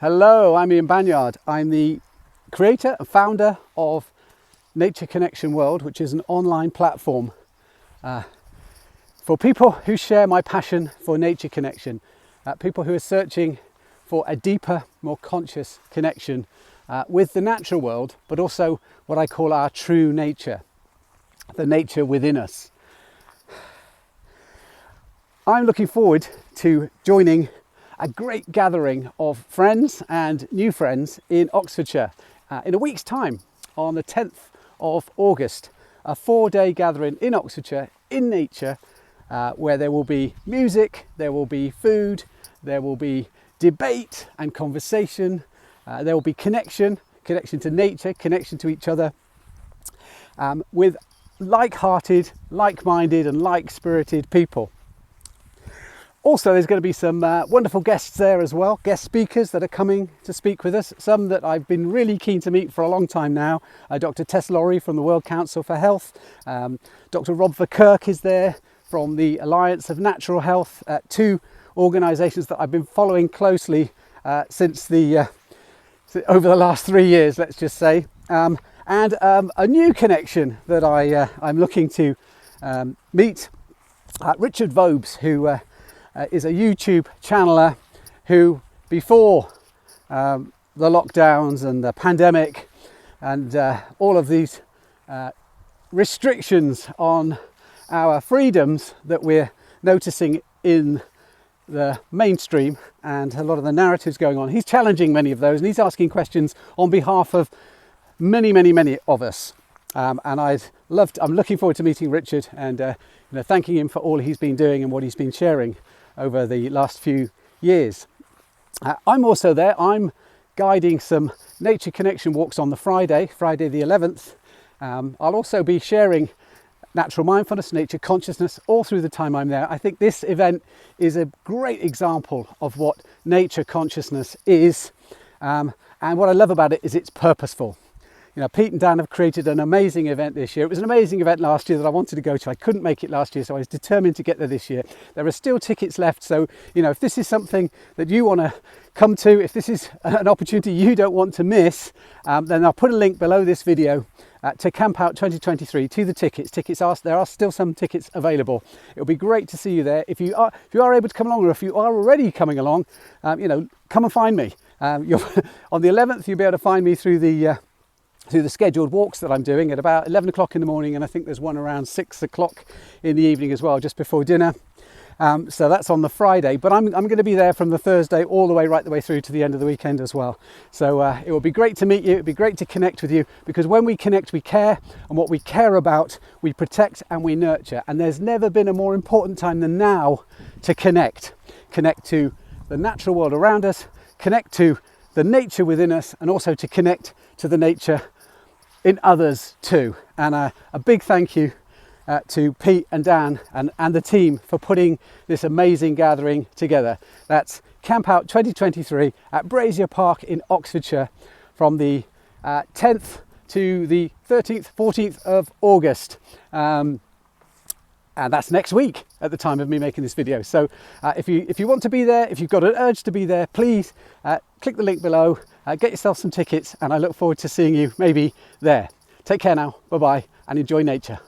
Hello, I'm Ian Banyard. I'm the creator and founder of Nature Connection World, which is an online platform for people who share my passion for nature connection, people who are searching for a deeper, more conscious connection with the natural world, but also what I call our true nature, the nature within us. I'm looking forward to joining a great gathering of friends and new friends in Oxfordshire in a week's time on the 10th of August, a 4-day gathering in Oxfordshire in nature where there will be music, there will be food, there will be debate and conversation, there will be connection to nature, connection to each other, with like-hearted, like-minded and like-spirited people. Also, there's going to be some wonderful guests there as well, guest speakers that are coming to speak with us, some that I've been really keen to meet for a long time now. Dr. Tess Laurie from the World Council for Health, Dr. Rob Verkerk is there from the Alliance of Natural Health, two organisations that I've been following closely since over the last 3 years, let's just say, and a new connection that I'm looking to meet, Richard Vobes, who is a YouTube channeler who, before the lockdowns and the pandemic and all of these restrictions on our freedoms that we're noticing in the mainstream and a lot of the narratives going on, he's challenging many of those and he's asking questions on behalf of many of us. And I'm looking forward to meeting Richard and thanking him for all he's been doing and what he's been sharing over the last few years. I'm also there. I'm guiding some nature connection walks on the Friday the 11th. I'll also be sharing natural mindfulness, nature consciousness all through the time I'm there. I think this event is a great example of what nature consciousness is, and what I love about it is it's purposeful. Pete and Dan have created an amazing event this year. It was an amazing event last year that I wanted to go to. I couldn't make it last year, so I was determined to get there this year. There are still tickets left, so if this is something that you want to come to, if this is an opportunity you don't want to miss, then I'll put a link below this video to Campout 2023 to the tickets. There are still some tickets available. It'll be great to see you there. If you are able to come along, or if you are already coming along, come and find me. On the 11th, you'll be able to find me through the scheduled walks that I'm doing at about 11 o'clock in the morning, and I think there's one around 6 o'clock in the evening as well, just before dinner. So that's on the Friday, but I'm going to be there from the Thursday all the way through to the end of the weekend as well. So it will be great to meet you. It'll be great to connect with you, because when we connect, we care, and what we care about, we protect and we nurture. And there's never been a more important time than now to connect to the natural world around us, connect to the nature within us, and also to connect to the nature in others too. And a big thank you to Pete and Dan and the team for putting this amazing gathering together. That's Campout 2023 at Braziers Park in Oxfordshire from the 10th to the 13th, 14th of August. And that's next week at the time of me making this video. So if you want to be there, if you've got an urge to be there, please click the link below, get yourself some tickets, and I look forward to seeing you maybe there. Take care now, bye-bye, and enjoy nature.